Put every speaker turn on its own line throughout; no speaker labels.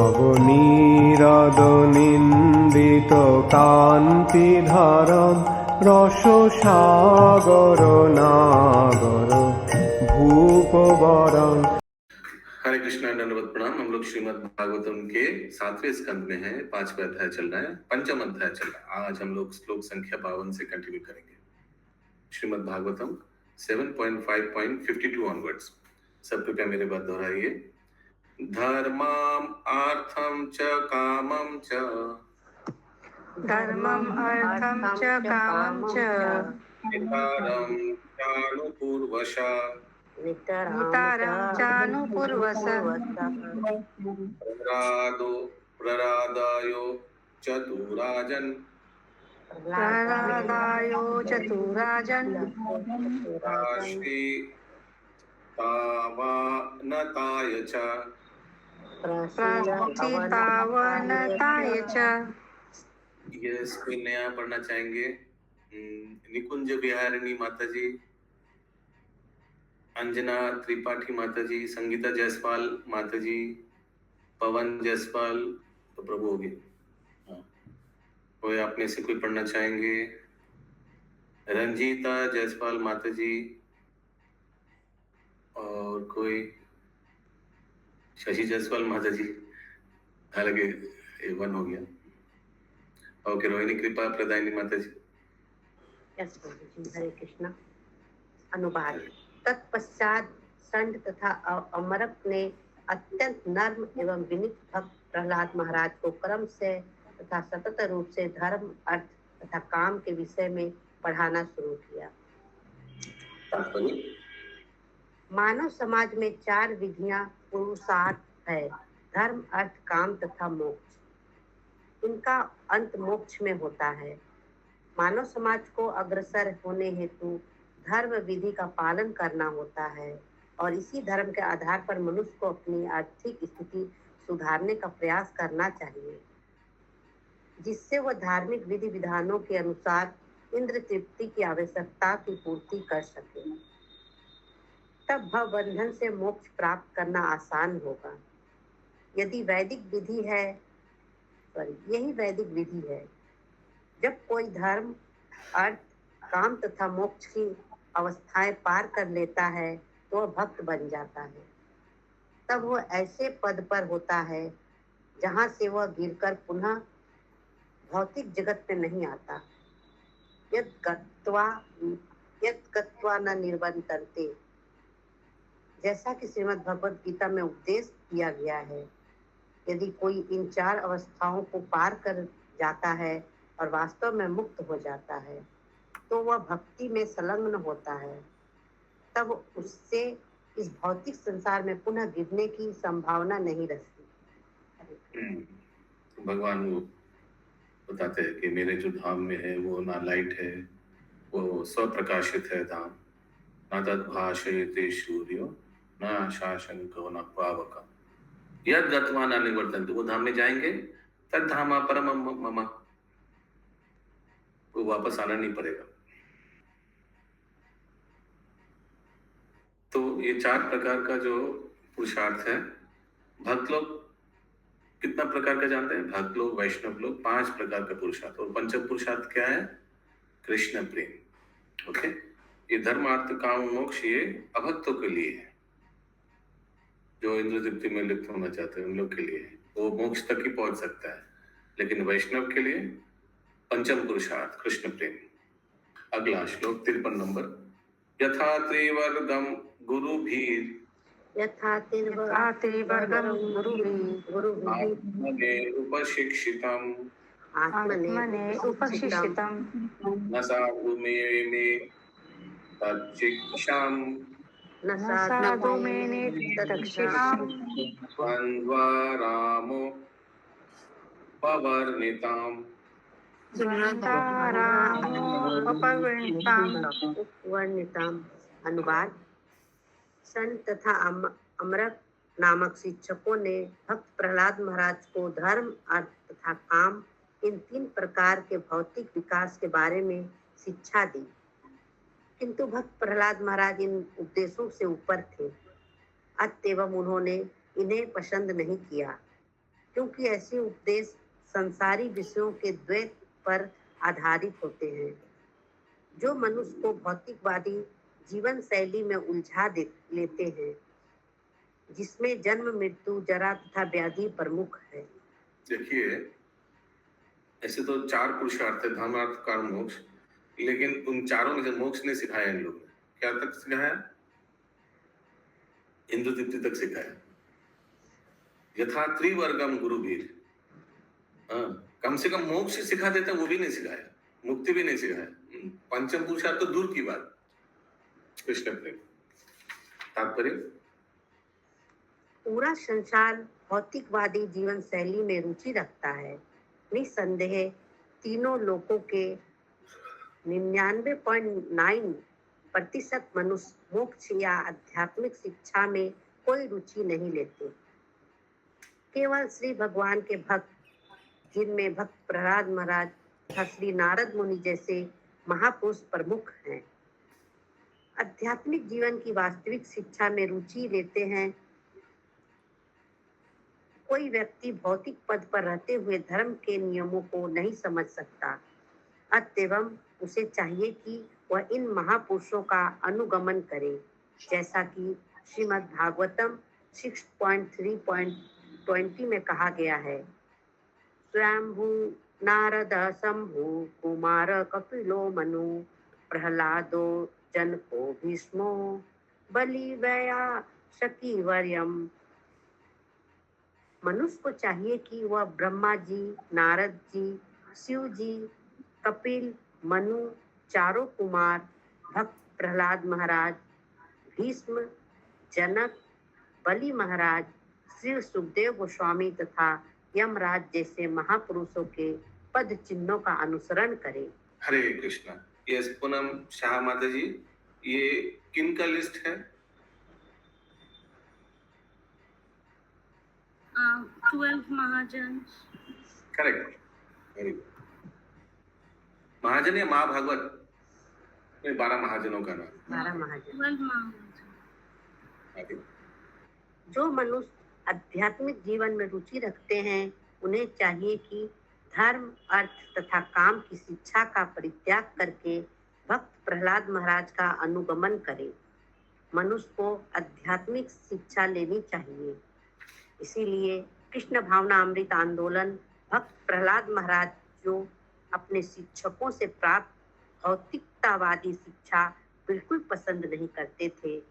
নবনীরদ-নিন্দিত কান্তিধারম রসসাগর নাগর भूपवरं।
हरे कृष्णा, दंडवत प्रणाम। हम लोग श्रीमद् भागवतम के 7वें स्कंद में है, 5वां अध्याय चल रहा है, पंचम अध्याय चल रहा है। आज हम लोग श्लोक संख्या 52 से कंटिन्यू करेंगे। श्रीमद् भागवतम 7.5.52 ऑनवर्ड्स। सब कृपया मेरे बात दोहराइए। धर्मम अर्थम च कामम च,
धर्मम अर्थम च कामम च
नितारम चानुपूर्वशा,
नितारं चानुपूर्वस
प्ररादायो चतुराजन,
प्रहलादायो चतुराजन्
राशि तावानताय च,
प्रस्थितावनताय च।
ये कोई नया पढ़ना चाहेंगे? निकुंज विहारिणी माता जी, अंजना त्रिपाठी माता जी, संगीता जायसवाल माता जी, पवन जायसवाल तो प्रभु होगी। हाँ, कोई आप में से कोई पढ़ना चाहेंगे? रंजीता जायसवाल माता जी, और कोई? शशि जायसवाल माता जी, हालांकि ये वन हो गया। ओके, रोहिणी कृपा प्रदायिनी माता जी।
हरे कृष्णा। अनुवाद। तत्पश्चात संत तथा अमरक ने अत्यंत नर्म एवं विनीत भक्त प्रहलाद महाराज को क्रम से तथा सतत रूप से धर्म, अर्थ तथा काम के विषय में पढ़ाना शुरू किया। मानव समाज में 4 विधियां पुरुषार्थ है: धर्म, अर्थ, काम तथा मोक्ष। इनका अंत मोक्ष में होता है। मानव समाज को अग्रसर होने हेतु धर्म विधि का पालन करना होता है और इसी धर्म के आधार पर मनुष्य को अपनी आर्थिक स्थिति सुधारने का प्रयास करना चाहिए, जिससे वह धार्मिक विधि विधानों के अनुसार इंद्र तृप्ति की आवश्यकता की पूर्ति कर सके। तब भव बंधन से मोक्ष प्राप्त करना आसान होगा। यही वैदिक विधि है। जब कोई धर्म, अर्थ, काम तथा मोक्ष की अवस्थाएं पार कर लेता है तो वह भक्त बन जाता है। तब वह ऐसे पद पर होता है जहां से वह गिरकर पुनः भौतिक जगत में नहीं आता। यद गत्वा न निर्वतन्ते, जैसा कि श्रीमद् भगवद गीता में उपदेश किया गया है। यदि कोई इन 4 अवस्थाओं को पार कर जाता है और वास्तव में मुक्त हो जाता है तो वह भक्ति में संलग्न होता है। तब उससे इस भौतिक संसार में पुनः गिरने की संभावना नहीं रहती।
भगवान वो बताते हैं कि मेरे जो धाम में है वो ना लाइट है, वो स्वप्रकाशित है धाम, ना तद्भाषयते सूर्यो न शासनको न पावक, यद गत्वा न निवर्तन्ते। वो धाम में जाएंगे तद धामा परमम मम, वो वापस आना नहीं पड़ेगा। तो ये 4 प्रकार का जो पुरुषार्थ है, भक्त लोग कितना प्रकार का जानते हैं? भक्त लोग, वैष्णव लोग 5 प्रकार का पुरुषार्थ। और पंचम पुरुषार्थ क्या है? कृष्ण प्रेम। ओके, ये धर्म, अर्थ, काम, मोक्ष ये अभक्तों के लिए है, जो इंद्र तृप्ति में लिप्त होना चाहते हैं उन लोग के लिए है। वो मोक्ष तक ही पहुंच सकता है। लेकिन वैष्णव के लिए पंचम पुरुषार्थ कृष्ण प्रेम। अगला श्लोक 53 नंबर। यथा त्रिवर्गम गुरुभीर,
यथा त्रिवर्गं गुरुभिः
आत्मने उपशिक्षितम्,
आत्मने उपशिक्षितं
न साधु मे तच्चिक्षाम्,
न साधु मेने तत्क्षिणाम्
द्वन्द्वारामो पवर्णिताम्,
वर्णिताम्।
अनुवाद। संत तथा अमरक नामक शिक्षकों ने भक्त प्रहलाद महाराज को धर्म, अर्थ तथा काम, इन 3 प्रकार के भौतिक विकास के बारे में शिक्षा दी। किंतु भक्त प्रहलाद महाराज इन उपदेशों से ऊपर थे, अतएव उन्होंने इन्हें पसंद नहीं किया। क्योंकि ऐसे उपदेश संसारी विषयों के द्वैत पर आधारित होते हैं, जो मनुष्य को भौतिकवादी जीवन शैली में उलझा लेते हैं, जिसमें जन्म, मृत्यु, जरा तथा व्याधि प्रमुख है।
देखिए, ऐसे तो 4 पुरुषार्थ है, धर्म, अर्थ, काम, मोक्ष, लेकिन उन चारों में से मोक्ष नहीं सिखाया इन लोगों ने। क्या तक सिखाया? इंद्र तृप्ति तक सिखाया। यथा त्रिवर्गम गुरुवीर, कम से कम मोक्ष सिखा देते, वो भी नहीं सिखाया, मुक्ति भी नहीं सिखाया। पंचम पुरुषार्थ तो दूर की बात। कृष्ण प्रेम। तात्पर्य,
पूरा संसार भौतिकवादी जीवन शैली में रुचि रखता है। निसंदेह तीनों लोकों के 99.9% मनुष्य मोक्ष या आध्यात्मिक शिक्षा में कोई रुचि नहीं लेते। केवल श्री भगवान के भक्त, जिनमें भक्त प्रहलाद महाराज तथा श्री नारद मुनि जैसे महापुरुष प्रमुख हैं, आध्यात्मिक जीवन की वास्तविक शिक्षा में रुचि लेते हैं। कोई व्यक्ति भौतिक पद पर रहते हुए धर्म के नियमों को नहीं समझ सकता, अतएव उसे चाहिए कि वह इन महापुरुषों का अनुगमन करे, जैसा कि श्रीमद् भागवतम 6.3.20 में कहा गया है। स्वयंभू नारद शंभु कुमार कपिलो मनु प्रहलादो जनको भीष्मो बलि वया शकीवर्यम। मनुष्य को चाहिए कि वह ब्रह्मा जी, नारद जी, शिव जी, कपिल, मनु, चारों कुमार, भक्त प्रहलाद महाराज, भीष्म, जनक, बलि महाराज, श्री सुखदेव गोस्वामी तथा यमराज जैसे महापुरुषों के पद चिन्हों का अनुसरण करें।
हरे कृष्णा। यस, पूनम शाह माता जी, ये किन का लिस्ट है?
12 महाजन।
Correct, very good. महाजन या महाभागवत? 12 महाजनों का नाम।
12 महाजन।
12 महाजन।
जो मनुष्य आध्यात्मिक जीवन में रुचि रखते हैं, उन्हें चाहिए कि धर्म, अर्थ तथा काम की शिक्षा का परित्याग करके भक्त प्रहलाद महाराज का अनुगमन करें। मनुष्य को आध्यात्मिक शिक्षा लेनी चाहिए। इसीलिए कृष्ण भावना अमृत आंदोलन भक्त प्रहलाद महाराज, जो अपने शिक्षकों से प्राप्त भौतिकतावादी शिक्षा बिल्कुल पसंद नहीं करते थे,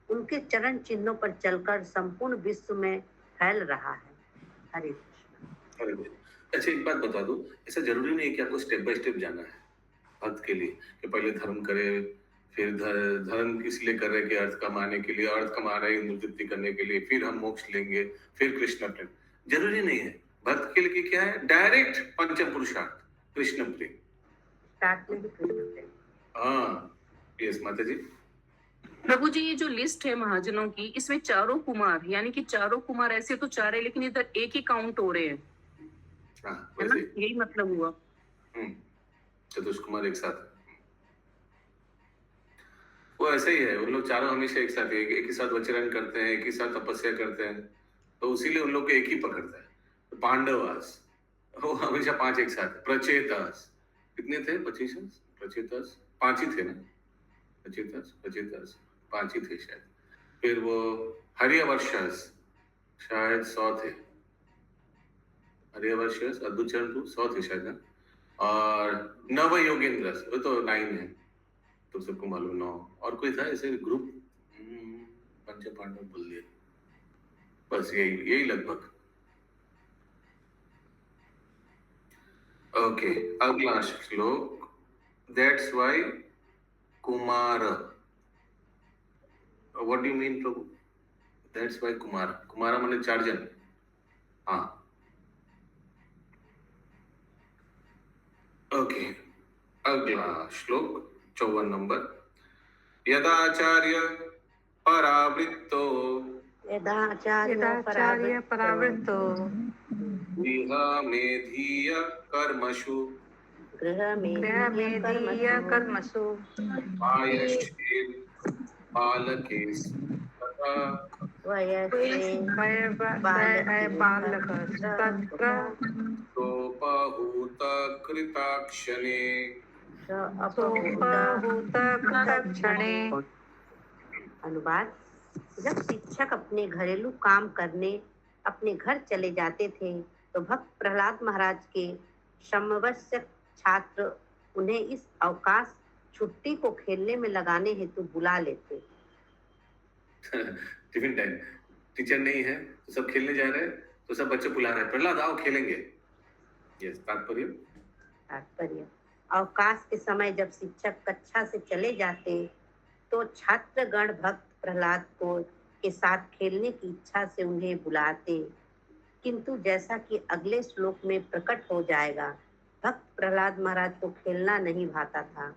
उनके चरण चिन्हों पर चलकर संपूर्ण विश्व में फैल रहा है। हरे कृष्ण।
हरे कृष्ण। अच्छा, एक बात बता दो, ऐसा जरूरी नहीं है कि आपको स्टेप बाय स्टेप जाना है भक्त के लिए, कि पहले धर्म करे, फिर धर्म इसलिए कर रहे हैं कि अर्थ कमाने के लिए, अर्थ कमा रहे हैं इंद्र तृप्ति करने के लिए, फिर हम मोक्ष लेंगे, फिर कृष्ण प्रेम। जरूरी नहीं है। भक्त के लिए क्या है? डायरेक्ट पंचम पुरुषार्थ, कृष्ण प्रेम।
स्टार्ट में भी कृष्ण प्रेम।
हाँ, यस माता जी।
प्रभु जी, ये जो लिस्ट है महाजनों की, इसमें चारों कुमार, यानी कि चारों कुमार ऐसे तो 4 है, लेकिन इधर एक ही काउंट हो रहे हैं,
हाँ,
है ना?
वैसे
यही मतलब हुआ।
चतुष कुमार एक साथ, वो ऐसे ही है। उन लोग चारों हमेशा एक साथ, एक ही साथ वचरण करते हैं, एक ही साथ तपस्या करते हैं, तो इसीलिए उन लोग को एक ही पकड़ता है। तो पांडवास, वो हमेशा 5 एक साथ। प्रचेतास कितने थे? 25। प्रचेतास 5 ही थे ना? प्रचेतास 5 ही थे शायद। फिर वो हरिवर्षस शायद 100 थे। हरिवर्षस अद्भुत चरण 100 थे शायद ना? और नव योगेंद्र, वो तो 9 है, तो सबको मालूम 9। और कोई था ऐसे ग्रुप? पंच पांडव बोल दिया, बस यही लगभग। ओके, अगला श्लोक। That's why Kumar. What do you mean Prabhu? That's why Kumar. Kumar माने 4 जन। हाँ, ओके। अगला श्लोक 54 नंबर। यदाचार्य परावृत्तो
यदाचार्य परावृत्तो
गृहमेधीय कर्मसु
गृहमेधीय कर्मसु
आयश्चेत् बालकेषु तथा
बालक
सोपहूत कृताक्षणे
अनुवाद। जब शिक्षक अपने घरेलू काम करने अपने घर चले जाते थे तो भक्त प्रहलाद महाराज के समवयस्क छात्र उन्हें इस अवकाश छुट्टी को खेलने में लगाने हेतु बुला लेते।
टिफिन टाइम, टीचर नहीं है तो सब खेलने जा रहे हैं, तो सब बच्चे बुला रहे हैं, प्रहलाद आओ खेलेंगे। यस, तात्पर्य
अवकाश के समय जब शिक्षक कक्षा से चले जाते तो छात्रगण भक्त प्रहलाद को के साथ खेलने की इच्छा से उन्हें बुलाते, किंतु जैसा कि अगले श्लोक में प्रकट हो जाएगा, भक्त प्रहलाद महाराज को खेलना नहीं भाता था,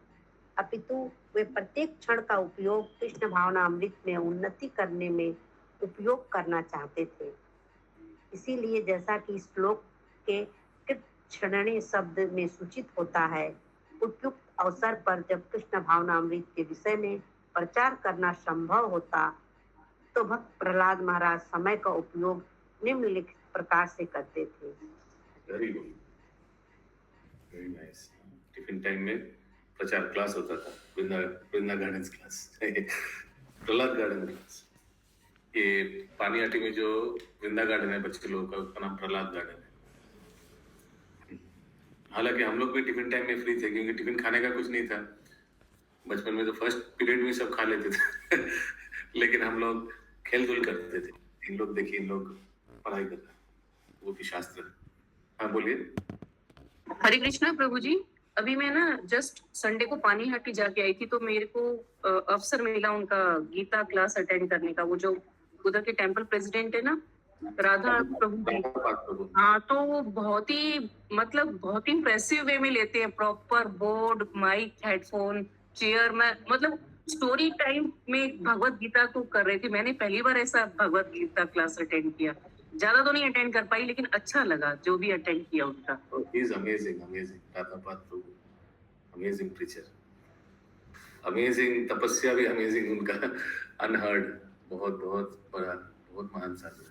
अपितु वे प्रत्येक क्षण का उपयोग कृष्ण भावना अमृत में उन्नति करने में उपयोग करना चाहते थे। इसीलिए जैसा कि इस श्लोक के कृच्छ्रणे शब्द में सूचित होता है, उपयुक्त अवसर पर जब कृष्ण भावना अमृत के विषय में प्रचार करना संभव होता तो भक्त प्रहलाद महाराज समय का उपयोग निम्नलिखित प्रकार से करते थे।
Very good, very nice. Tiffin time में प्रचार क्लास होता था, Vrinda gardens class, Prahlad garden class. ये पानीहाटी में जो वृंदा गार्डन है बच्चे लोगों का, उसका नाम प्रहलाद गार्डन है। हालांकि हम लोग भी टिफिन टाइम में फ्री थे क्योंकि टिफिन खाने का कुछ नहीं था। बचपन में तो फर्स्ट पीरियड में सब खा लेते थे लेकिन हम लोग खेल धूल करते थे। इन लोग देखिए, इन लोग पढ़ाई कर रहे हैं, वो भी शास्त्र। हाँ बोलिए।
हरे कृष्णा प्रभु जी। अभी मैं ना जस्ट संडे को पानीहाटी जाके आई थी तो मेरे को अवसर मिला उनका गीता क्लास अटेंड करने का। वो जो उधर के टेम्पल प्रेसिडेंट है ना, राधा प्रभु जी, हाँ, तो वो बहुत ही बहुत इम्प्रेसिव वे में लेते हैं, proper board, mike, headphone, chair में, स्टोरी टाइम में भगवत गीता को कर रहे थे। मैंने पहली बार ऐसा भगवत गीता क्लास अटेंड किया। ज्यादा तो नहीं अटेंड कर पाई लेकिन अच्छा लगा जो भी अटेंड किया उनका।
He is amazing, amazing Radhapad Prabhu, amazing preacher, amazing तपस्या भी अमेजिंग उनका, अनहर्ड, बहुत बहुत बड़ा, बहुत महान साधु है।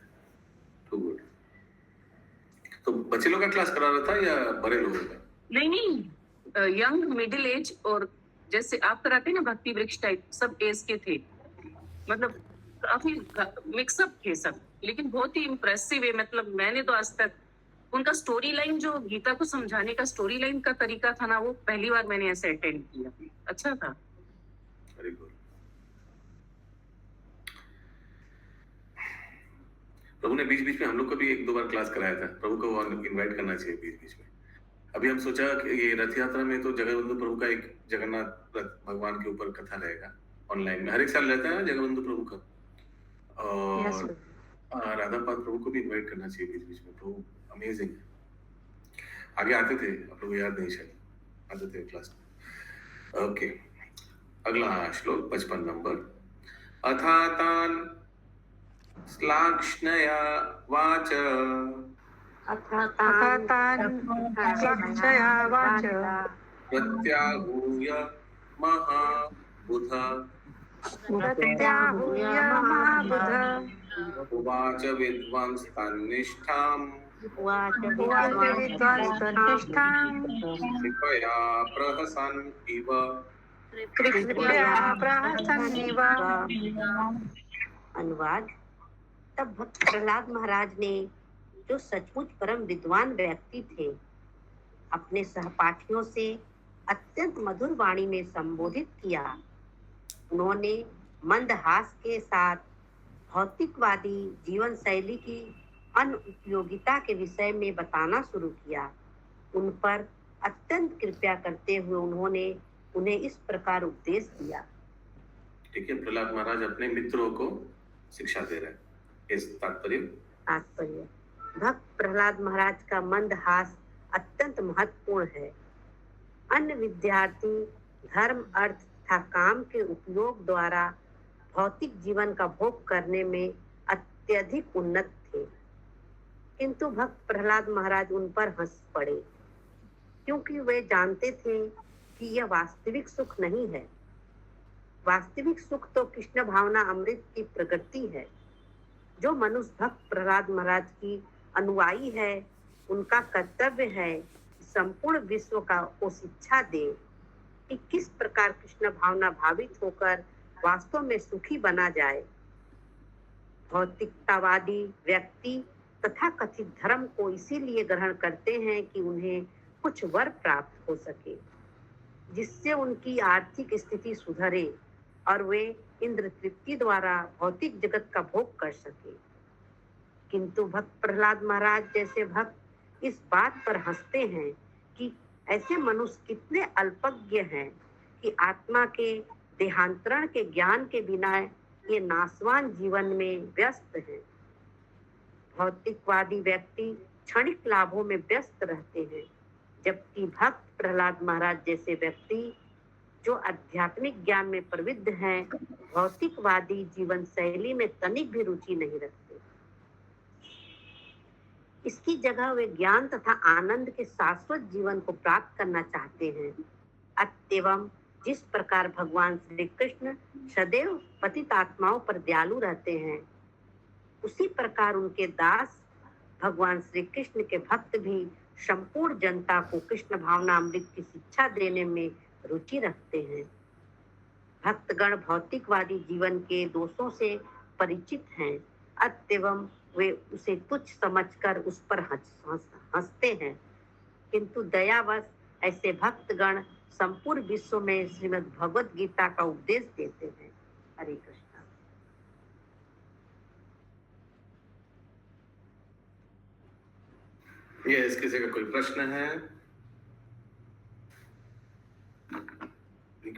Too good. तो बच्चे लोग का क्लास करा रहा था या बड़े लोगों का? नहीं,
यंग, मिडिल एज, और जैसे आप कराते हैं ना भक्ति वृक्ष टाइप, सब एज के थे, काफी मिक्सअप थे सब, लेकिन बहुत ही इम्प्रेसिव है। मैंने तो आज तक उनका स्टोरी लाइन, जो गीता को समझाने का स्टोरी लाइन का तरीका था ना, वो पहली बार मैंने ऐसे अटेंड किया, अच्छा था।
Very good. प्रभु ने बीच बीच में हम लोग को भी एक दो बार क्लास कराया था। प्रभु को इनवाइट करना चाहिए बीच बीच में। अभी हम सोचा कि ये रथ यात्रा में तो जगबंधु प्रभु का एक जगन्नाथ रथ भगवान के ऊपर कथा रहेगा ऑनलाइन में, हर एक साल रहता है जगबंधु प्रभु का, और राधापाद प्रभु को भी इनवाइट करना चाहिए बीच बीच में। प्रभु अमेजिंग है। आगे आते थे, आप लोग याद नहीं शायद, आते थे क्लास में। ओके, अगला श्लोक 55 नंबर। अथातान श्लाघ्नया वाच प्रत्याहूय महाबुध उवाच विद्वांस्तन्निष्ठाम् कृपया प्रहसन् इव।
अनुवाद। तब भक्त प्रहलाद महाराज ने, जो सचमुच परम विद्वान व्यक्ति थे, अपने सहपाठियों से अत्यंत मधुर वाणी में संबोधित किया। उन्होंने मंदहास के साथ भौतिकवादी जीवन शैली की अनुपयोगिता के विषय में बताना शुरू किया। उन पर अत्यंत कृपया करते हुए उन्होंने उन्हें इस प्रकार उपदेश दिया।
ठीक है, प्रहलाद महाराज अपने मित्रों को शिक्षा दे रहे हैं। इस तात्पर्य
भक्त प्रहलाद महाराज का मंदहास अत्यंत महत्वपूर्ण है। अन्य विद्यार्थी धर्म, अर्थ तथा काम के उपयोग द्वारा भौतिक जीवन का भोग करने में अत्यधिक उन्नत थे, किंतु भक्त प्रहलाद महाराज उन पर हंस पड़े, क्योंकि वे जानते थे कि यह वास्तविक सुख नहीं है। वास्तविक सुख तो कृष्ण भावना अमृत की प्रगति है। जो मनुष्य भक्त प्रहलाद महाराज की अनुयायी है, उनका कर्तव्य है संपूर्ण विश्व को शिक्षा दे कि किस प्रकार कृष्ण भावना भावित होकर वास्तव में सुखी बना जाए। भौतिकतावादी व्यक्ति तथा कथित धर्म को इसीलिए ग्रहण करते हैं कि उन्हें कुछ वर प्राप्त हो सके, जिससे उनकी आर्थिक स्थिति सुधरे और वे इंद्र तृप्ति द्वारा भौतिक जगत का भोग कर सके। किंतु भक्त प्रहलाद महाराज जैसे भक्त इस बात पर हंसते हैं कि ऐसे मनुष्य कितने अल्पज्ञ हैं कि आत्मा के देहांतरण के ज्ञान के बिना ये नाशवान जीवन में व्यस्त हैं। भौतिकवादी व्यक्ति क्षणिक लाभों में व्यस्त रहते हैं, जबकि भक्त प्रहलाद महाराज जैसे व्यक्ति जो आध्यात्मिक ज्ञान में प्रविद्ध हैं, भौतिकवादी जीवन शैली में तनिक भी रुचि नहीं रखते। इसकी जगह वे ज्ञान तथा आनंद के शाश्वत जीवन को प्राप्त करना चाहते हैं। अतएव जिस प्रकार भगवान श्री कृष्ण सदैव पतित आत्माओं पर दयालु रहते हैं, उसी प्रकार उनके दास भगवान श्री कृष्ण के भक्त भी संपूर्ण जनता को कृष्ण भावना अमृत की शिक्षा देने में रुचि रखते हैं। भक्तगण भौतिकवादी जीवन के दोषों से परिचित हैं, अतएव वे उसे तुच्छ समझकर उस पर हंसते हैं। किंतु दयावश ऐसे भक्तगण संपूर्ण विश्व में श्रीमद् भगवद गीता का उपदेश देते हैं। हरे कृष्णा।
यस, किसी का कोई प्रश्न है?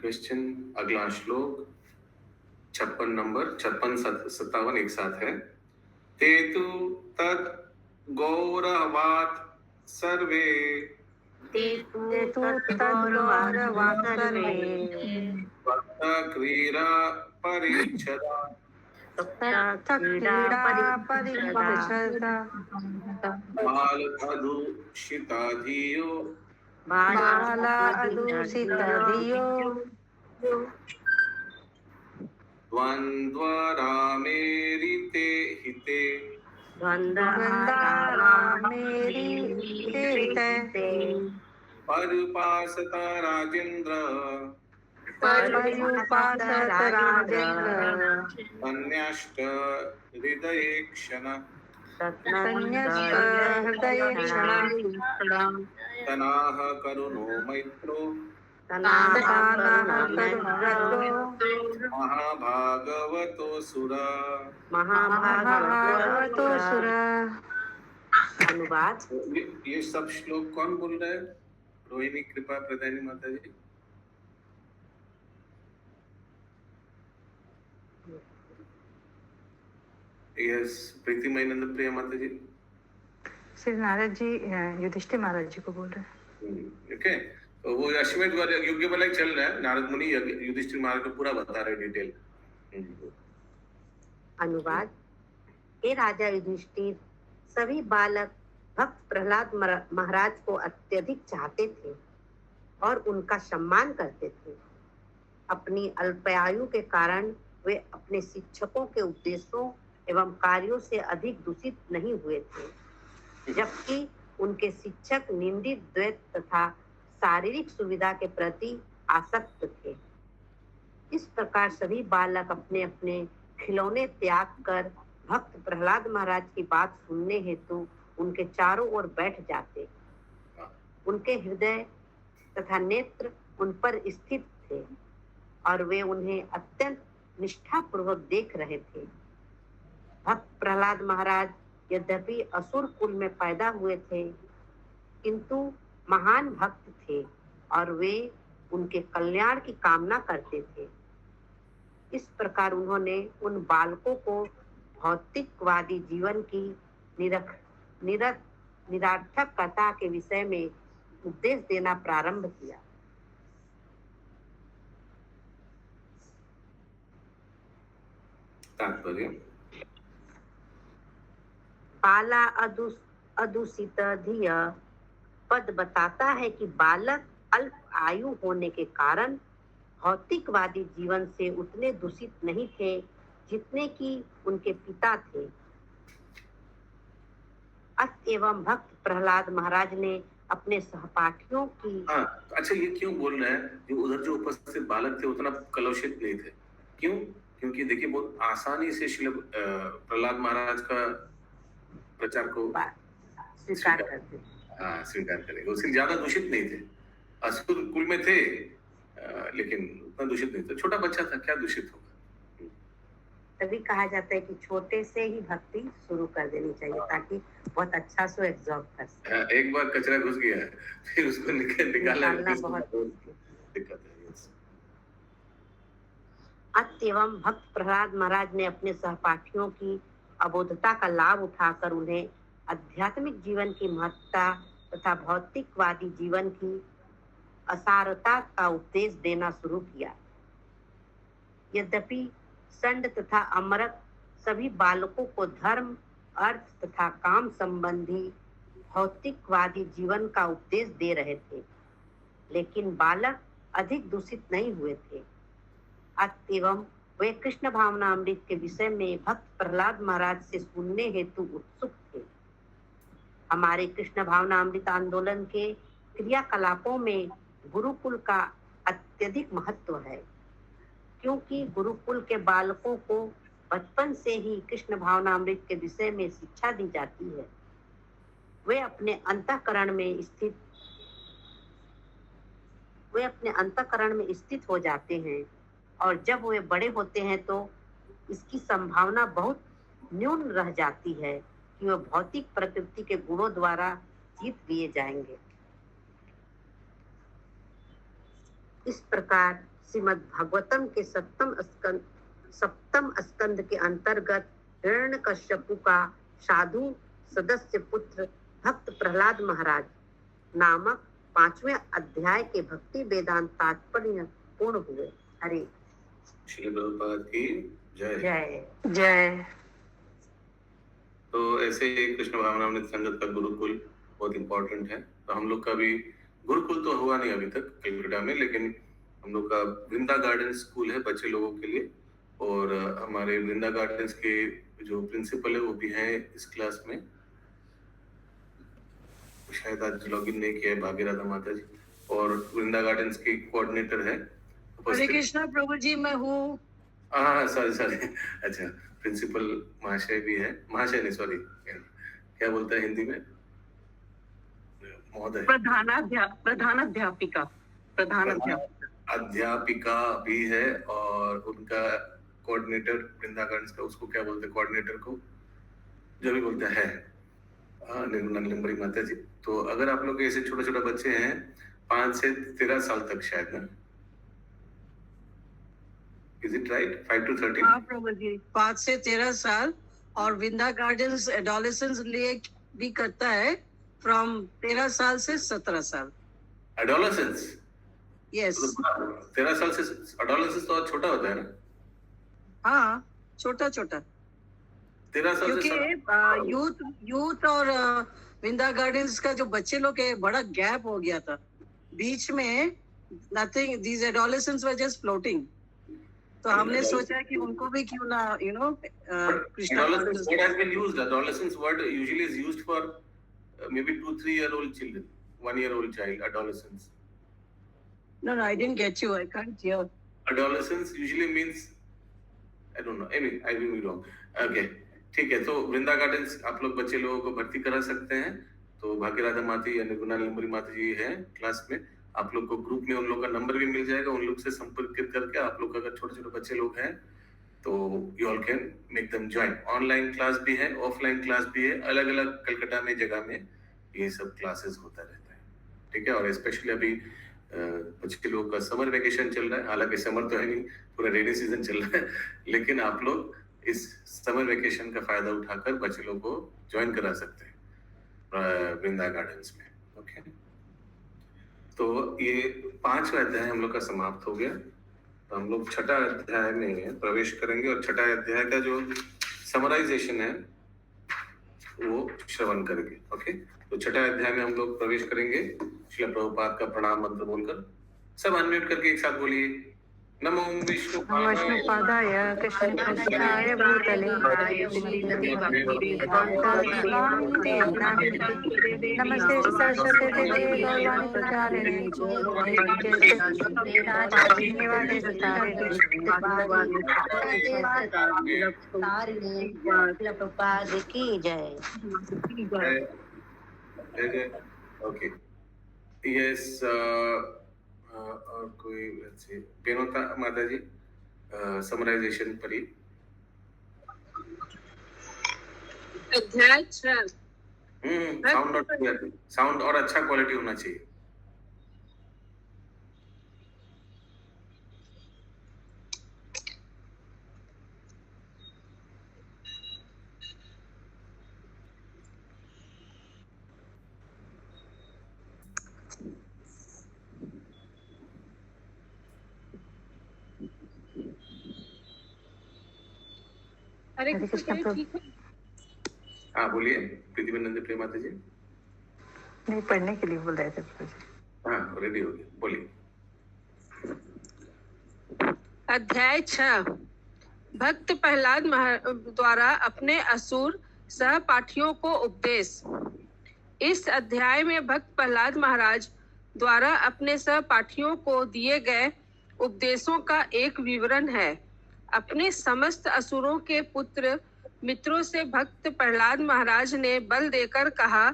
क्वेश्चन। अगला श्लोक 56 नंबर 56-57 एक साथ है। ते तु तद गौरवात् सर्वे भक्त क्रीड़ा परिच्छदा बालधूषिताधियो द्वन्द्वरामेरिते हिते परुपासत राजेन्द्र अन्यष्ट हृदये क्षण तनाह करुणो मैत्रो महाभागवतो सुरा।
अनुवाद।
ये सब श्लोक कौन बोल रहा है? रोहिणी कृपा प्रदानी माता जी। यस, प्रीतिमय नंद प्रिया माता जी।
श्री नारद जी युधिष्ठिर महाराज जी को बोल रहे हैं।
ओके, तो वो अश्वमेध यज्ञ वाला चल रहा है। नारद मुनि युधिष्ठिर महाराज को पूरा बता रहे डिटेल।
अनुवाद। हे राजा युधिष्ठिर, सभी बालक भक्त प्रहलाद महाराज को अत्यधिक चाहते थे और उनका सम्मान करते थे। अपनी अल्पायु के कारण वे अपने शिक्षकों के उपदेशों एवं कार्यों से अधिक दूषित नहीं हुए थे, जबकि उनके शिक्षक निंदित द्वैत तथा शारीरिक सुविधा के प्रति आसक्त थे। इस प्रकार सभी बालक अपने अपने खिलौने त्याग कर भक्त प्रहलाद महाराज की बात सुनने हेतु उनके चारों ओर बैठ जाते। उनके हृदय तथा नेत्र उन पर स्थित थे और वे उन्हें अत्यंत निष्ठापूर्वक देख रहे थे। भक्त प्रहलाद महाराज यद्यपि असुर कुल में पैदा हुए थे, किंतु महान भक्त थे और वे उनके कल्याण की कामना करते थे। इस प्रकार उन्होंने उन बालकों को भौतिकवादी जीवन की निरर्थकता के विषय में उपदेश देना प्रारंभ किया।
तात्पर्य।
बाला अदूषित धिय पद बताता है कि बालक अल्प आयु होने के कारण भौतिकवादी जीवन से उतने दूषित नहीं थे जितने कि उनके पिता थे, अत एवं भक्त प्रहलाद महाराज ने अपने सहपाठियों की
हाँ, अच्छा ये क्यों बोल रहे हैं? जो उधर जो उपस्थित बालक थे उतना कलुषित नहीं थे। क्यों? क्योंकि देखिए बहुत आसानी से श्रील प्रहलाद महाराज का प्रचार को
स्वीकार करते थे।
हाँ, स्वीकार करेंगे। उससे ज्यादा दूषित नहीं थे। असुर कुल में थे, लेकिन उतना दूषित नहीं था। छोटा बच्चा था, क्या दूषित होगा?
तभी कहा जाता है कि छोटे से ही भक्ति शुरू कर देनी चाहिए ताकि बहुत अच्छा से एब्जॉर्ब कर सके।
हाँ, एक बार कचरा घुस गया फिर उसको निकालना
बहुत
दिक्कत है।
अत एवं भक्त प्रहलाद महाराज ने अपने सहपाठियों की अबोधता का लाभ उठाकर उन्हें आध्यात्मिक जीवन की महत्ता तथा भौतिकवादी जीवन की असारता का उपदेश देना शुरू किया। यद्यपि संड तथा अमरक सभी बालकों को धर्म, अर्थ तथा काम संबंधी भौतिकवादी जीवन का उपदेश दे रहे थे, लेकिन बालक अधिक दूषित नहीं हुए थे। अतएवं वे कृष्ण भावनामृत के विषय में भक्त प्रहलाद महाराज से सुनने हेतु उत्सुक थे। हमारे कृष्ण भावनामृत आंदोलन के क्रियाकलापों में गुरुकुल का अत्यधिक महत्व है, क्योंकि गुरुकुल के बालकों को बचपन से ही कृष्ण भावनामृत के विषय में शिक्षा दी जाती है। वे अपने अंतःकरण में स्थित हो जाते हैं और जब वे बड़े होते हैं तो इसकी संभावना बहुत न्यून रह जाती है कि वे भौतिक प्रकृति के गुणों द्वारा जीत लिए जाएंगे। इस प्रकार श्रीमद् भागवतम के सप्तम स्कंद के अंतर्गत हिरण्यकश्यपु का साधु सदस्य पुत्र भक्त प्रहलाद महाराज नामक 5वें अध्याय के भक्ति वेदांत तात्पर्य पूर्ण हुए। हरे
श्री प्रभुपाद की जय।
जय
जय।
तो ऐसे ही कृष्ण भावनामृत संगत का गुरुकुल बहुत इम्पोर्टेंट है। तो हम लोग का भी गुरुकुल तो हुआ नहीं अभी तक कलकत्ता में, लेकिन हम लोग का वृंदा गार्डन स्कूल है बच्चे लोगों के लिए, और हमारे वृंदा गार्डन्स के जो प्रिंसिपल है वो भी हैं इस क्लास में। शायद आज लॉगिन नहीं किया है भाग्यराधा माता जी, और वृंदा गार्डन्स की कोऑर्डिनेटर है।
हरे कृष्णा प्रभु जी, मैं हूँ।
हाँ सॉरी अच्छा, प्रिंसिपल महाशय भी है, महाशय नहीं सॉरी, क्या बोलता है हिंदी में महोदय?
प्रधानाध्यापिका
अध्यापिका भी है, और उनका कोऑर्डिनेटर वृंदा गार्डन्स का, उसको क्या बोलते हैं कोऑर्डिनेटर को, जो भी बोलते हैं, निर्मला निलंबरी माता जी। तो अगर आप लोग ऐसे छोटे छोटे बच्चे हैं 5 से 13 साल तक शायद ना, इज इट राइट? 5 to 13?
हाँ प्रभु जी, 5 से 13 साल, और विंदा गार्डन्स एडोलेसेंस लिए भी करता है फ्रॉम 13 साल से 17 साल।
एडोलेसेंस?
यस।
13 साल से एडोलेसेंस तो छोटा होता है ना?
हाँ, छोटा छोटा,
13 साल से
क्योंकि यूथ और विंदा गार्डन्स का जो बच्चे लोग है बड़ा गैप हो गया था बीच में। Nothing, these adolescents were just floating. तो हमने सोचा कि उनको भी क्यों ना, you know,
adolescence word has been used. Adolescence word usually is used for maybe 2-3 year old children, 1 year old child. Adolescence.
No, I didn't get you. I can't hear.
Adolescence usually means, I don't know. I mean, I will be wrong. Okay, ठीक है। तो वृंदा gardens आप लोग बच्चे लोगों को भर्ती करा सकते हैं। तो भाग्यराधा माता या निर्गुणा निलंबरी माता जी है क्लास में, आप लोग को ग्रुप में उन लोग का नंबर भी मिल जाएगा। उन लोग से संपर्क करके आप लोग अगर छोटे छोटे बच्चे लोग हैं तो you all can make them join. Online class भी है, ऑफलाइन क्लास भी है, अलग अलग कलकत्ता में जगह में ये सब क्लासेस होता रहता है, ठीक है। और स्पेशली अभी बच्चे लोगों का समर वेकेशन चल रहा है, हालांकि समर तो है नहीं, पूरा रेनी सीजन चल रहा है, लेकिन आप लोग इस समर वेकेशन का फायदा उठाकर बच्चे लोग को ज्वाइन करा सकते हैं वृंदा गार्डन्स में। ओके, तो ये 5वां अध्याय हम लोग का समाप्त हो गया। तो हम लोग 6ठा अध्याय में प्रवेश करेंगे, और 6ठा अध्याय का जो समराइजेशन है वो श्रवण करेंगे। ओके, तो 6ठा अध्याय में हम लोग प्रवेश करेंगे। श्रील प्रभुपाद का प्रणाम मंत्र बोलकर सब अनम्यूट करके एक साथ बोलिए, नमो
विष्णुपादाय
विष्णुपादाय
कृष्णपृष्ठाय भूतले
श्रीमती भक्ति
नमस्ते सरस्वती देवी गौरवाणी प्रचारिणे
प्रभुपाद की जय।
ओके यस और कोई अच्छे बेनोता माता जी समराइजेशन पढ़ी।
अध्याय 6
साउंड और अच्छा क्वालिटी होना चाहिए।
हरे कृष्ण
प्रभु।
ठीक है।
हाँ बोलिए प्रतिबंध प्रिय माता जी।
नहीं, पढ़ने के लिए बोल रहे थे प्रभु जी।
हाँ रेडी हो गए बोलिए।
अध्याय 6 भक्त प्रहलाद द्वारा अपने असुर सहपाठियों को उपदेश। इस अध्याय में भक्त प्रहलाद महाराज द्वारा अपने सहपाठियों को दिए गए उपदेशों का एक विवरण है। अपने समस्त असुरों के पुत्र मित्रों से भक्त प्रहलाद महाराज ने बल देकर कहा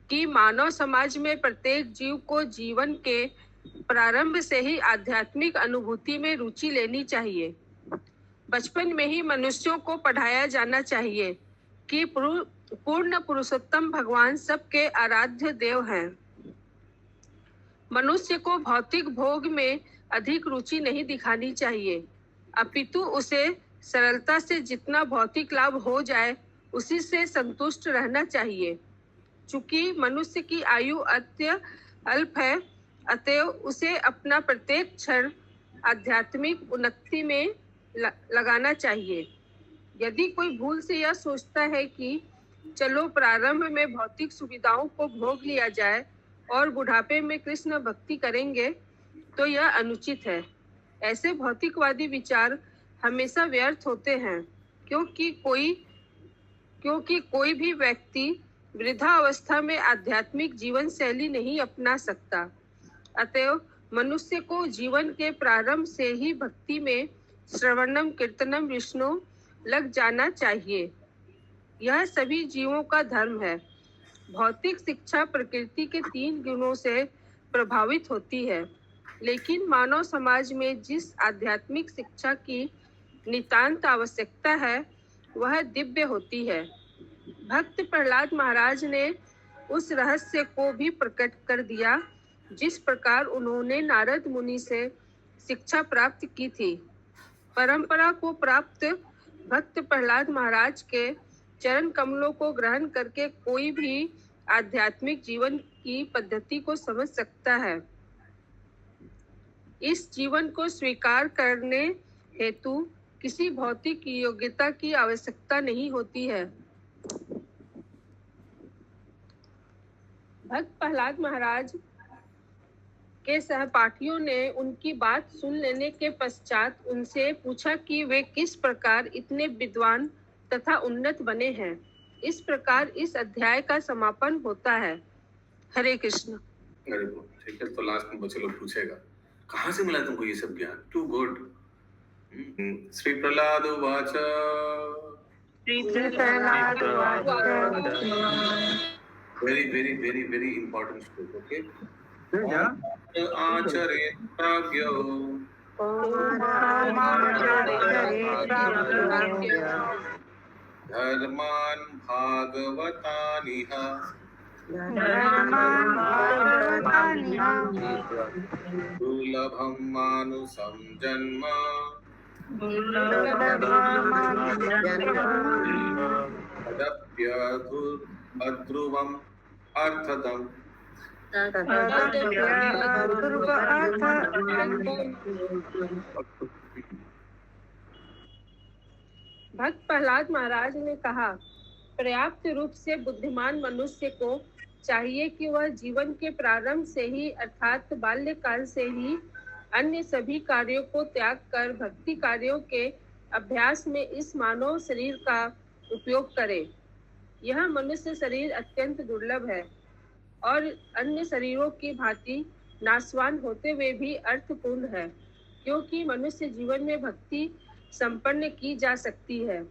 कि मानव समाज में प्रत्येक जीव को जीवन के प्रारंभ से ही आध्यात्मिक अनुभूति में रुचि लेनी चाहिए। बचपन में ही मनुष्यों को पढ़ाया जाना चाहिए कि पूर्ण पुरुषोत्तम भगवान सबके आराध्य देव हैं। मनुष्य को भौतिक भोग में अधिक रुचि नहीं दिखानी चाहिए, अपितु उसे सरलता से जितना भौतिक लाभ हो जाए उसी से संतुष्ट रहना चाहिए। चूंकि मनुष्य की आयु अत्यल्प है, अतएव उसे अपना प्रत्येक क्षण आध्यात्मिक उन्नति में लगाना चाहिए। यदि कोई भूल से यह सोचता है कि चलो प्रारंभ में भौतिक सुविधाओं को भोग लिया जाए और बुढ़ापे में कृष्ण भक्ति करेंगे, तो यह अनुचित है। ऐसे भौतिकवादी विचार हमेशा व्यर्थ होते हैं, क्योंकि कोई भी व्यक्ति वृद्धावस्था में आध्यात्मिक जीवन शैली नहीं अपना सकता। अतएव मनुष्य को जीवन के प्रारंभ से ही भक्ति में श्रवणम कीर्तनम विष्णु लग जाना चाहिए। यह सभी जीवों का धर्म है। भौतिक शिक्षा प्रकृति के 3 गुणों से प्रभावित होती है, लेकिन मानव समाज में जिस आध्यात्मिक शिक्षा की नितांत आवश्यकता है वह दिव्य होती है। भक्त प्रहलाद महाराज ने उस रहस्य को भी प्रकट कर दिया जिस प्रकार उन्होंने नारद मुनि से शिक्षा प्राप्त की थी। परंपरा को प्राप्त भक्त प्रहलाद महाराज के चरण कमलों को ग्रहण करके कोई भी आध्यात्मिक जीवन की पद्धति को समझ सकता है। इस जीवन को स्वीकार करने हेतु किसी भौतिक योग्यता की आवश्यकता नहीं होती है। भक्त प्रहलाद महाराज के सहपाठियों ने उनकी बात सुन लेने के पश्चात उनसे पूछा कि वे किस प्रकार इतने विद्वान तथा उन्नत बने हैं। इस प्रकार इस अध्याय का समापन होता है। हरे कृष्ण।
ठीक है, तो लास्ट में बच्चे लोग पूछेगा कहाँ से मिला तुमको ये सब ज्ञान? To good. श्री प्रहलाद उवाच very very very very important श्लोक। ओके, आचरेत् प्राज्ञो धर्मान् भागवतानिह दुर्लभं मानुषं जन्म तदप्यध्रुवम् अर्थदम्।
भक्त प्रहलाद महाराज ने कहा, पर्याप्त रूप से बुद्धिमान मनुष्य को चाहिए कि वह जीवन के प्रारंभ से ही अर्थात बाल्यकाल से ही अन्य सभी कार्यों को त्याग कर भक्ति कार्यों के अभ्यास में इस मानव शरीर का उपयोग करे। यह मनुष्य शरीर अत्यंत दुर्लभ है और अन्य शरीरों की भांति नाशवान होते हुए भी अर्थपूर्ण है, क्योंकि मनुष्य जीवन में भक्ति संपन्न की जा सकती है।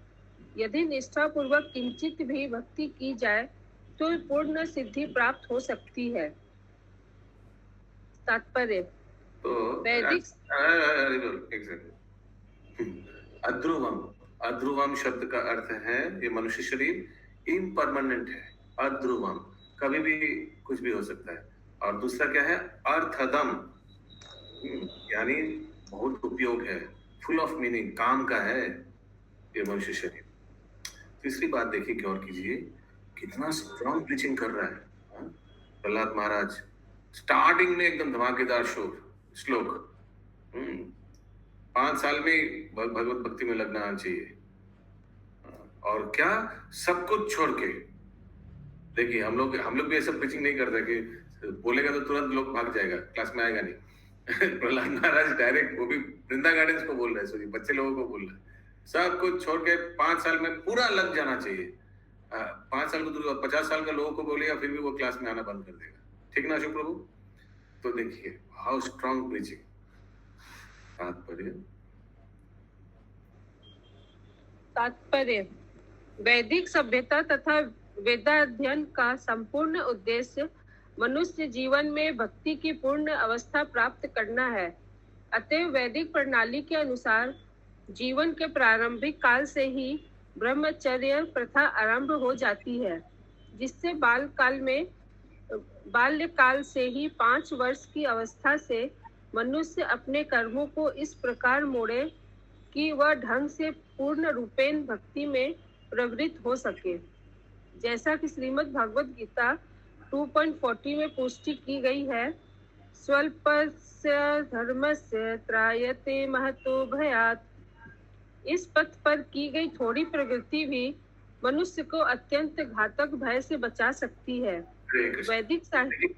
यदि निष्ठा पूर्वक किंचित भी भक्ति की जाए तो पूर्ण सिद्धि प्राप्त हो सकती है। तात्पर्य
तो
वैदिक
अध्रुवम, अध्रुवम शब्द का अर्थ है ये मनुष्य शरीर इम्परमानेंट है। अध्रुवम कभी भी कुछ भी हो सकता है। और दूसरा क्या है? अर्थदम, यानी बहुत उपयोग है, फुल ऑफ मीनिंग, काम का है ये मनुष्य शरीर। तीसरी बात देखिए, गौर कीजिए कितना स्ट्रॉन्ग प्रीचिंग कर रहा है प्रहलाद महाराज। स्टार्टिंग में एकदम धमाकेदार श्लोक, 5 साल में भगवत भक्ति में लगना आना चाहिए। और क्या, सब कुछ छोड़ के। देखिए हम लोग भी ऐसा प्रीचिंग नहीं करते कि बोलेगा तो तुरंत लोग भाग जाएगा, क्लास में आएगा नहीं। प्रहलाद महाराज डायरेक्ट, वो भी वृंदा गार्डन्स को बोल रहे हैं, सॉरी बच्चे लोगों को बोल रहे हैं, सब कुछ छोड़ के 5 साल में पूरा लग जाना चाहिए। 5 साल को दूर 50 साल का लोगों को बोलेगा फिर भी वो क्लास में आना बंद कर देगा। ठीक ना अशोक प्रभु? तो देखिए हाउ स्ट्रॉन्ग प्रीचिंग।
तात्पर्य वैदिक सभ्यता तथा वेदाध्ययन का संपूर्ण उद्देश्य मनुष्य जीवन में भक्ति की पूर्ण अवस्था प्राप्त करना है। अतएव वैदिक प्रणाली के अनुसार जीवन के प्रारंभिक काल से ही ब्रह्मचर्य प्रथा आरंभ हो जाती है, जिससे बाल्यकाल से ही 5 वर्ष की अवस्था से मनुष्य अपने कर्मों को इस प्रकार मोड़े कि वह ढंग से पूर्ण रूपेण भक्ति में प्रवृत्त हो सके। जैसा कि श्रीमद् भागवत गीता 2.40 में पुष्टि की गई है, स्वल्पस्य धर्मस्य त्रायते महतो भयात्। इस पथ पर की गई थोड़ी प्रगति भी मनुष्य को अत्यंत घातक भय से बचा सकती है। वैदिक साहित्य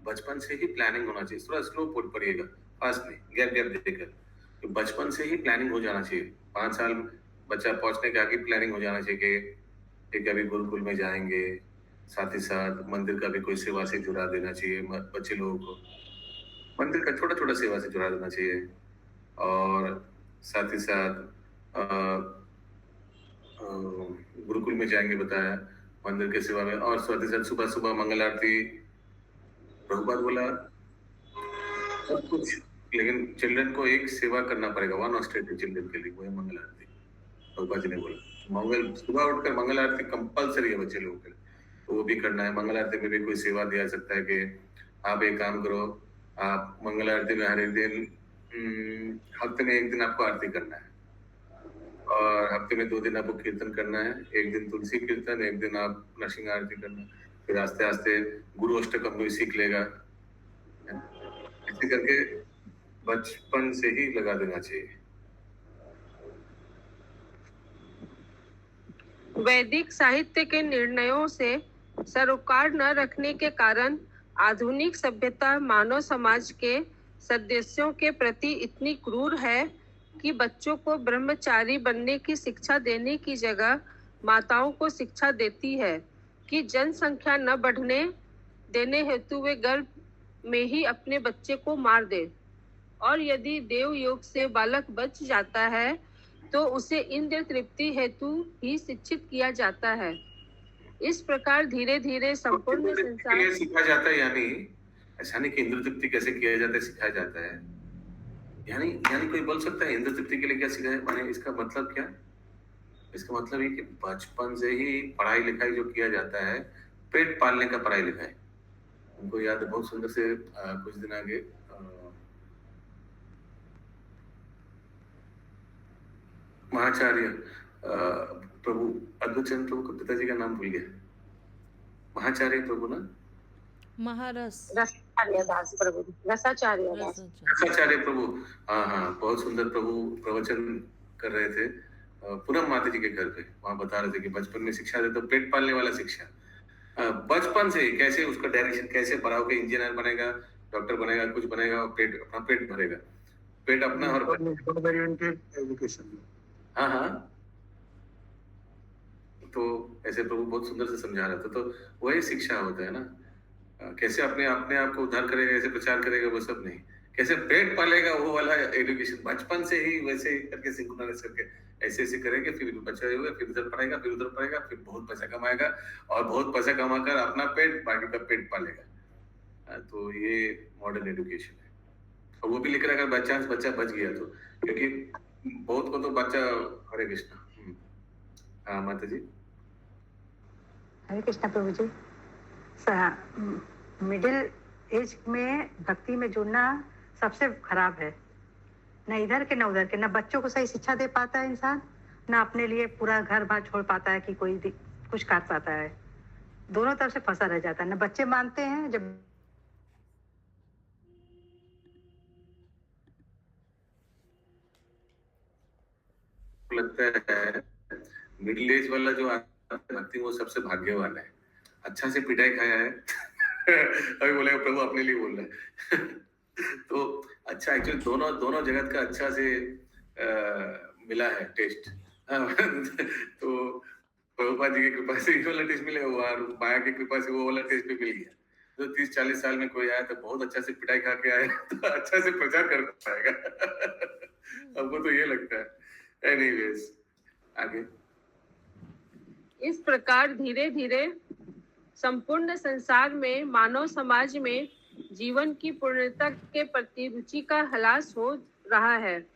बचपन से ही प्लानिंग होना चाहिए। थोड़ा स्लो पढ़िएगा, फास्ट नहीं, गैप देकर। तो बचपन से ही प्लानिंग हो जाना चाहिए। 5 साल बच्चा पहुंचने के आगे प्लानिंग हो जाना चाहिए कि कभी गुरुकुल में जाएंगे, साथ ही साथ मंदिर का भी कोई सेवा से जुड़ा देना चाहिए। बच्चे लोगों को मंदिर का छोटा छोटा सेवा से जुड़ा देना चाहिए। और साथ ही साथ गुरुकुल में जाएंगे बताया, मंदिर के सेवा में। और साथ ही साथ सुबह सुबह मंगल आरती, प्रभुपाद बोला सब कुछ, लेकिन चिल्ड्रन को एक सेवा करना पड़ेगा, 1 ऑस्ट्रेलियन चिल्ड्रन के लिए, वो है मंगल आरती। प्रभुपाद जी ने बोला सुबह उठकर मंगल आरती कंपलसरी है बच्चे लोगों के लिए, तो वो भी करना है। मंगल आरती में भी कोई सेवा दिया सकता है कि आप एक काम करो, आप मंगल आरती में हर एक दिन हफ्ते में 1 दिन आपको आरती करना है, और हफ्ते में 2 दिन आपको कीर्तन करना है। 1 दिन तुलसी कीर्तन, 1 दिन आप नरसिंह आरती करना। फिर आस्ते आस्ते गुरु अष्टकम भी सीख लेगा। ऐसे करके बचपन से ही लगा देना चाहिए।
वैदिक साहित्य के निर्णयों से सरोकार न रखने के कारण आधुनिक सभ्यता मानव समाज के सदस्यों के प्रति इतनी क्रूर है कि बच्चों को ब्रह्मचारी बनने की शिक्षा देने की जगह माताओं को शिक्षा देती है कि जनसंख्या न बढ़ने देने हेतु वे गर्भ में ही अपने बच्चे को मार दे, और यदि देव योग से बालक बच जाता है तो उसे इंद्र तृप्ति हेतु ही शिक्षित किया जाता है। इस प्रकार धीरे धीरे संपूर्ण संसार
सिखाया जाता है। यानी ऐसा नहीं कि इंद्र तृप्ति कैसे किया जाता है, सिखाया जाता है। यानी कोई बोल सकता है इंद्र तृप्ति के लिए क्या सिखाया, माने इसका मतलब क्या? इसका मतलब ये कि बचपन से ही पढ़ाई लिखाई जो किया जाता है, पेट पालने का पढ़ाई लिखाई। उनको याद है बहुत सुंदर से कुछ दिन आगे महाचार्य प्रभु अद्वैत चंद्र प्रभु के पिताजी का नाम भूल गया, महाचार्य प्रभु ना, रसाचार्य प्रभु। हाँ, बहुत सुंदर प्रभु प्रवचन कर रहे थे पूनम माता जी के घर पे। वहां बता रहे थे कि बचपन में शिक्षा देते तो पेट पालने वाला शिक्षा, बचपन से कैसे उसका डायरेक्शन कैसे बढ़ाओ के इंजीनियर बनेगा, डॉक्टर बनेगा, कुछ बनेगा और अपना पेट भरेगा। पेट अपना और
एजुकेशन।
हाँ हाँ, तो ऐसे प्रभु बहुत सुंदर से समझा रहे थे। तो वही शिक्षा होता है ना, कैसे अपने अपने आप को उद्धार करेगा, ऐसे प्रचार करेगा, वो सब नहीं, कैसे पेट पालेगा, वो वाला एजुकेशन बचपन से ही वैसे ही करके सिंक्रोनाइज करके ऐसे ऐसे करेंगे, फिर बच्चा होगा, फिर उधर पढ़ेगा, फिर उधर पढ़ेगा, फिर बहुत पैसा कमाएगा और बहुत पैसा कमाकर अपना पेट, बाकी का पेट पालेगा। तो ये मॉडर्न एजुकेशन है। और वो भी लेकर अगर बाई चांस बच्चा बच गया तो, क्योंकि बहुत को तो बच्चा, हरे कृष्णा। हाँ माता जी।
हरे कृष्णा प्रभु जी। मिडिल एज में भक्ति में जुड़ना सबसे खराब है। न इधर के न उधर के, न बच्चों को सही शिक्षा दे पाता है इंसान, न अपने लिए पूरा घर बार छोड़ पाता है कि कोई कुछ कर पाता है। दोनों तरफ से फंसा रह जाता है। न बच्चे मानते हैं, जब
लगता है मिडिल एज वाला जो भक्ति वो सबसे भाग्यवान है, अच्छा से पिटाई खाया है। अभी बोलेगा प्रभु अपने लिए बोल रहा है। तो अच्छा, एक्चुअली दोनों जगत का अच्छा से मिला है टेस्ट। तो प्रभुपाद जी की कृपा से ये वाला टेस्ट मिले, और माया की कृपा से वो वाला टेस्ट भी मिल गया। तो 30-40 साल में कोई आया तो बहुत अच्छा से पिटाई खा के आया तो अच्छा से प्रचार कर पाएगा। हमको तो ये लगता है। एनीवेज, आगे।
इस प्रकार धीरे धीरे संपूर्ण संसार में मानव समाज में जीवन की पूर्णता के प्रति रुचि का ह्रास हो रहा है।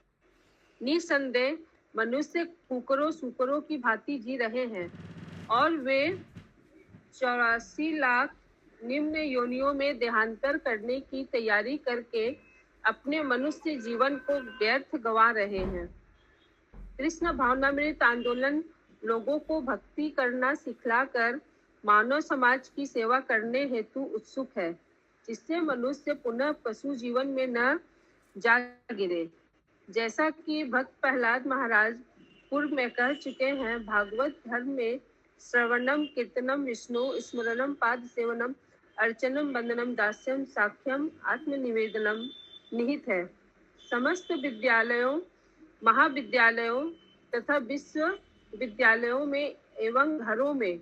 निसंदेह मनुष्य कुकरों सुकरों की भांति जी रहे हैं और वे 84 लाख निम्न योनियों में देहांतर करने की तैयारी करके अपने मनुष्य जीवन को व्यर्थ गंवा रहे हैं। कृष्ण भावनामृत आंदोलन लोगों को भक्ति करना सिखलाकर मानव समाज की सेवा करने हेतु उत्सुक है, जिससे मनुष्य पुनः पशु जीवन में न जा गिरे। जैसा कि भक्त प्रहलाद महाराज पूर्व में कह चुके हैं, भागवत धर्म में श्रवणम कीर्तनम विष्णु स्मरणम पाद सेवनम अर्चनम वंदनम दास्यम साख्यम आत्मनिवेदनम निहित है। समस्त विद्यालयों, महाविद्यालयों तथा विश्वविद्यालयों में एवं घरों में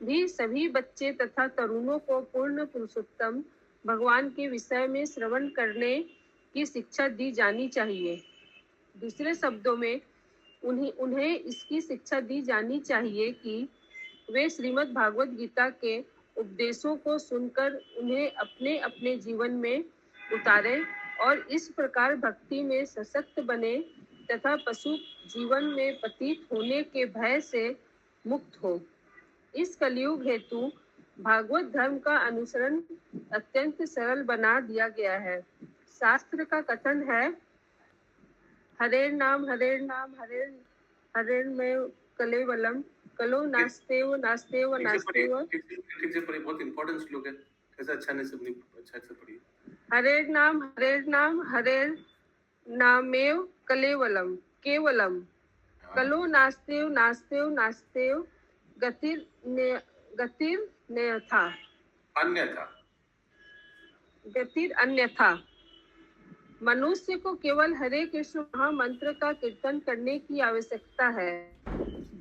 भी सभी बच्चे तथा तरुणों को पूर्ण पुरुषोत्तम भगवान के विषय में श्रवण करने की शिक्षा दी जानी चाहिए। दूसरे शब्दों में उन्हें इसकी शिक्षा दी जानी चाहिए कि वे श्रीमद् भागवत गीता के उपदेशों को सुनकर उन्हें अपने अपने जीवन में उतारें और इस प्रकार भक्ति में सशक्त बने तथा पशु जीवन में पतित होने के भय से मुक्त हो। इस कलयुग हेतु भागवत धर्म का अनुसरण अत्यंत सरल बना दिया गया है। शास्त्र का कथन है, हरेर नाम हरेर में कलेवलम कलो नास्तेव नास्तेव नास्तेव।
बहुत इंपॉर्टेंट श्लोक है, कैसा अच्छा नहीं सबने अच्छा से पढ़िए।
हरेर नाम हरेर नामेव कलेवलम केवलम कलो नास्तेव नास्तेव नास्तेव गतिर अन्यथा। मनुष्य को केवल हरे कृष्ण महामंत्र का कीर्तन करने की आवश्यकता है।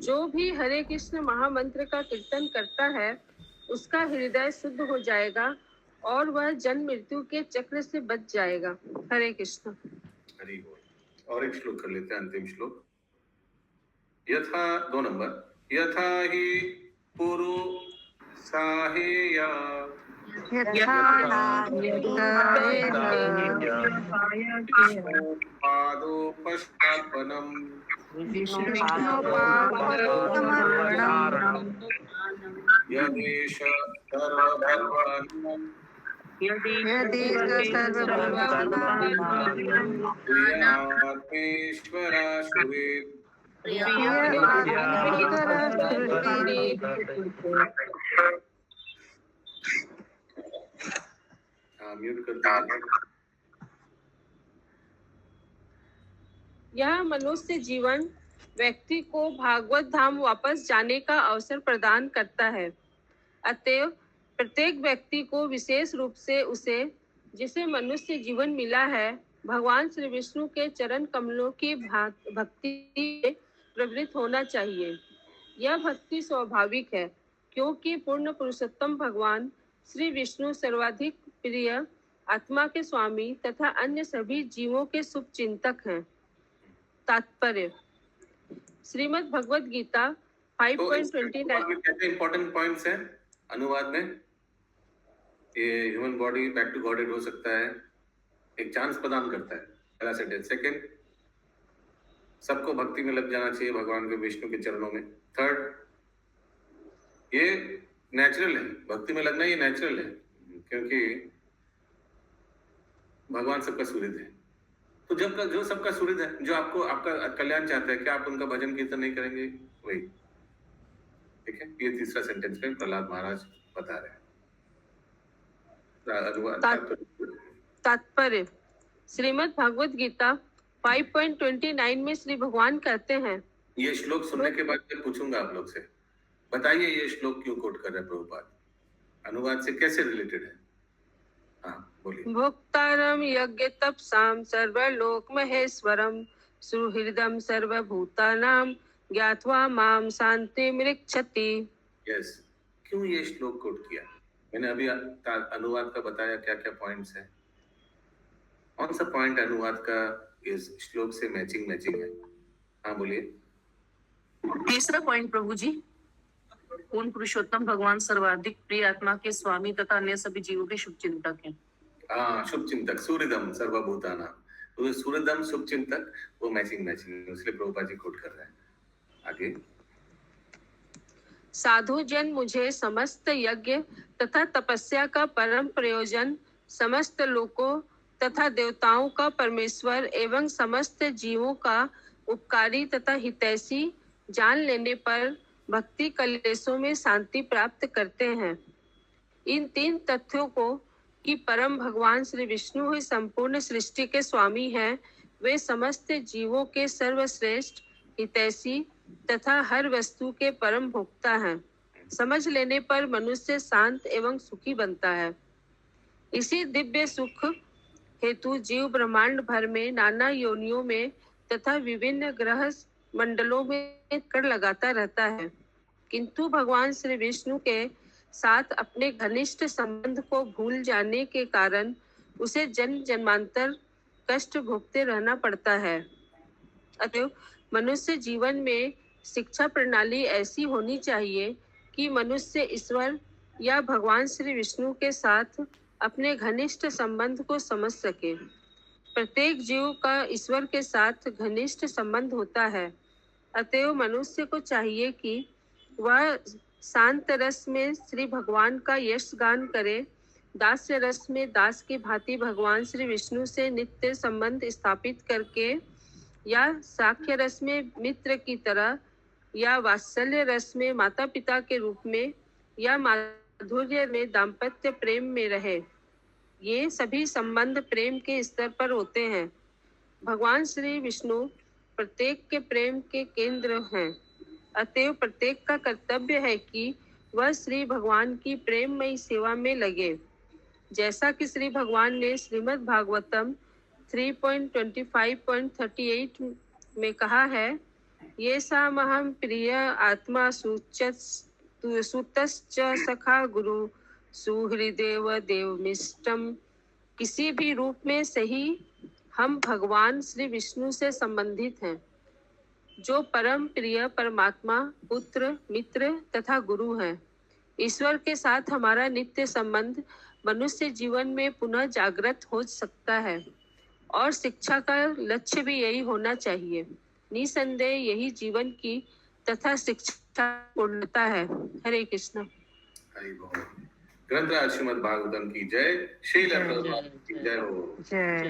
जो भी हरे कृष्ण महामंत्र का कीर्तन करता है उसका हृदय शुद्ध हो जाएगा और वह जन्म मृत्यु के चक्र से बच जाएगा। हरे कृष्ण।
हरि बोल। और एक श्लोक कर लेते हैं, अंतिम श्लोक। यथा 2 नंबर, यथा ही पुरुषाहेया पादोपस्থাপনम् यदेष सर्वभर्वाणां प्रियात्मेश्वरा सुरेत्।
यह मनुष्य जीवन व्यक्ति को भागवत धाम वापस जाने का अवसर प्रदान करता है। अतएव प्रत्येक व्यक्ति को विशेष रूप से उसे जिसे मनुष्य जीवन मिला है भगवान श्री विष्णु के चरण कमलों की भक्ति में प्रवृत्त होना चाहिए। यह भक्ति स्वाभाविक है क्योंकि पूर्ण पुरुषोत्तम भगवान श्री विष्णु सर्वाधिक प्रिय आत्मा के स्वामी तथा अन्य सभी जीवों के शुभ चिंतक हैं। तात्पर्य श्रीमद् भगवद गीता 5.29
इंपॉर्टेंट पॉइंट्स हैं अनुवाद में। ये human body back to godhead हो सकता है, एक चांस प्रदान करता है, पहला सेंटेंस। सेकंड, सबको भक्ति में लग जाना चाहिए भगवान के विष्णु के चरणों में। थर्ड, ये नेचुरल है, भक्ति में लगना ये नेचुरल है क्योंकि भगवान सबका सुहृद है। तो जो सबका सुहृद है, जो आपको आपका कल्याण चाहता है, क्या आप उनका भजन कीर्तन नहीं करेंगे? वही, ठीक है। ये तीसरा सेंटेंस में प्रहलाद महाराज बता रहे हैं।
तात्पर्य श्रीमद् भगवद गीता 5.29 में श्री भगवान कहते हैं।
ये श्लोक सुनने के बाद मैं पूछूंगा आप लोग से, बताइए ये श्लोक क्यों कोट कर रहे हैं प्रभुपाद, अनुवाद से कैसे रिलेटेड है? हाँ बोलिए।
भोक्तारम यज्ञ तपसाम सर्वलोक महेश्वरम सुहृदम सर्वभूतानाम ज्ञात्वा माम शांति मृक्षति।
यस, क्यों ये श्लोक कोट किया? मैंने अभी अनुवाद का बताया क्या क्या पॉइंट्स है। कौन सा पॉइंट अनुवाद का इस श्लोक से मैचिंग है? हाँ बोलिए।
तीसरा पॉइंट प्रभु जी, पूर्ण पुरुषोत्तम भगवान सर्वाधिक प्रिय आत्मा के स्वामी तथा अन्य सभी जीवों के शुभ चिंतक हैं।
हाँ, शुभ चिंतक, सूर्यदम सर्वभूतानां। तो सूर्यदम शुभ चिंतक वो मैचिंग इसलिए प्रभुपाद जी कोट कर रहे हैं। आगे,
साधु जन मुझे समस्त यज्ञ तथा तपस्या का परम प्रयोजन, समस्त लोकों तथा देवताओं का परमेश्वर एवं समस्त जीवों का उपकारी तथा हितैषी जान लेने पर भक्ति कलेशों में शांति प्राप्त करते हैं। इन तीन तथ्यों को कि परम भगवान श्री विष्णु ही संपूर्ण सृष्टि के स्वामी हैं, वे समस्त जीवों के सर्वश्रेष्ठ हितैषी तथा हर वस्तु के परम भोक्ता हैं, समझ लेने पर मनुष्य शांत एवं सुखी बनता है। इसी दिव्य सुख हेतु जीव ब्रह्मांड भर में नाना योनियों में तथा विभिन्न ग्रह मंडलों में कर लगाता रहता है, किंतु भगवान श्री विष्णु के साथ अपने घनिष्ठ संबंध को भूल जाने के कारण उसे जन्म जन्मांतर कष्ट भोगते रहना पड़ता है। अतः मनुष्य जीवन में शिक्षा प्रणाली ऐसी होनी चाहिए कि मनुष्य ईश्वर या भगवान श्री विष्णु के साथ अपने घनिष्ठ संबंध को समझ सके। प्रत्येक जीव का ईश्वर के साथ घनिष्ठ संबंध होता है, अतएव मनुष्य को चाहिए कि वह शांत रस में श्री भगवान का यश गान करे, दास्य रस में दास की भांति भगवान श्री विष्णु से नित्य संबंध स्थापित करके, या साख्य रस में मित्र की तरह, या वात्सल्य रस में माता पिता के रूप में, या माधुर्य में दाम्पत्य प्रेम में रहे। ये सभी संबंध प्रेम के स्तर पर होते हैं। भगवान श्री विष्णु प्रत्येक के प्रेम के केंद्र हैं, अतएव प्रत्येक का कर्तव्य है कि वह श्री भगवान की प्रेममयी सेवा में लगे। जैसा कि श्री भगवान ने श्रीमद् भागवतम 3.25.38 में कहा है, ये सामहं प्रिय आत्मा सुतश्च सखा गुरु सुहृदेव देवमिष्टम। किसी भी रूप में सही हम भगवान श्री विष्णु से संबंधित हैं, जो परम प्रिय परमात्मा, पुत्र, मित्र तथा गुरु हैं। ईश्वर के साथ हमारा नित्य संबंध मनुष्य जीवन में पुनः जागृत हो सकता है, और शिक्षा का लक्ष्य भी यही होना चाहिए। निसंदेह यही जीवन की तथा शिक्षा पूर्णता है। हरे कृष्ण।
हरि बोल। ग्रंथराज श्रीमद् भागवतम की जय। श्रील प्रभुपाद की जय हो।
जय।